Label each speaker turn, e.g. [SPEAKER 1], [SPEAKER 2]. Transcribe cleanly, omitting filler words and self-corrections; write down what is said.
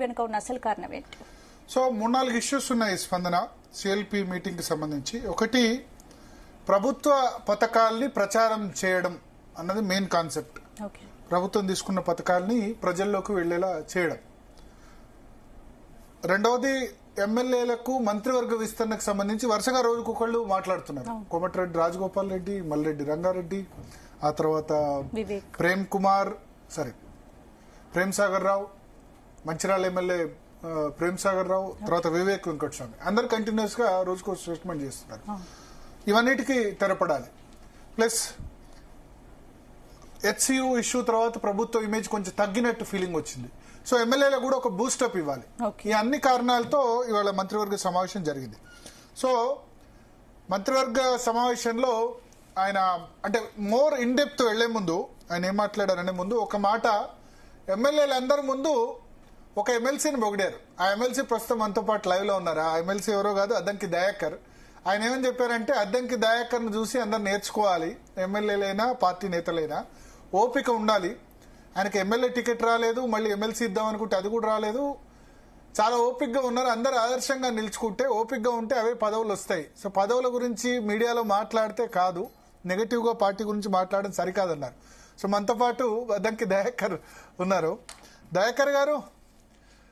[SPEAKER 1] వెనుక ఉన్న అసలు కారణం ఏంటి?
[SPEAKER 2] సో 3-4 ఇష్యూస్ ఉన్నాయి స్పందన సిఎల్పి మీటింగ్ కి సంబంధించి. ఒకటి, ప్రభుత్వ పథకాల్ని ప్రచారం చేయడం అన్నది మెయిన్ కాన్సెప్ట్. ప్రభుత్వం తీసుకున్న పథకాల్ని ప్రజల్లోకి వెళ్లేలా చేయడం. రెండవది, ఎమ్మెల్యేలకు మంత్రివర్గ విస్తరణకు సంబంధించి వరుసగా రోజుకొకళ్ళు మాట్లాడుతున్నారు. కోమటిరెడ్డి రాజగోపాల్ రెడ్డి, మల్రెడ్డి రంగారెడ్డి, ఆ తర్వాత ప్రేమ్ సాగర్ రావు, మంచిర్యాల ఎమ్మెల్యే ప్రేమ్ సాగర్ రావు, తర్వాత వివేక్ వెంకటస్వామి, అందరు కంటిన్యూస్ గా రోజుకో స్టేట్మెంట్ చేస్తున్నారు. ఇవన్నిటికీ తెరపడాలి. ప్లస్ హెచ్సియు ఇష్యూ తర్వాత ప్రభుత్వ ఇమేజ్ కొంచెం తగ్గినట్టు ఫీలింగ్ వచ్చింది. సో ఎమ్మెల్యేలకు కూడా ఒక బూస్టప్ ఇవ్వాలి. ఈ అన్ని కారణాలతో ఇవాళ మంత్రివర్గ సమావేశం జరిగింది. సో మంత్రివర్గ సమావేశంలో ఆయన అంటే మోర్ ఇన్ డెప్త్ వెళ్లే ముందు ఆయన ఏం మాట్లాడారనే ముందు ఒక మాట, ఎమ్మెల్యేలందరి ముందు ఒక ఎమ్మెల్సీని పొగిడారు. ఆ ఎమ్మెల్సీ ప్రస్తుతం మనతో పాటు లైవ్ లో ఉన్నారు. ఆ ఎమ్మెల్సీ ఎవరో కాదు, అద్దంకి దయాకర్. ఆయన ఏమని చెప్పారంటే, అద్దంకి దయాకర్ను చూసి అందరు నేర్చుకోవాలి, ఎమ్మెల్యేలైనా పార్టీ నేతలైనా ఓపిక ఉండాలి. ఆయనకి ఎమ్మెల్యే టికెట్ రాలేదు, మళ్ళీ ఎమ్మెల్సీ ఇద్దాం అనుకుంటే అది కూడా రాలేదు, చాలా ఓపికగా ఉన్నారు. అందరు ఆదర్శంగా నిలుచుకుంటే, ఓపికగా ఉంటే అవే పదవులు వస్తాయి. సో పదవుల గురించి మీడియాలో మాట్లాడితే కాదు, నెగటివ్ గా పార్టీ గురించి మాట్లాడడం సరికాదన్నారు. సో మనతో పాటు అద్దంకి దయాకర్ ఉన్నారు. దయాకర్ గారు,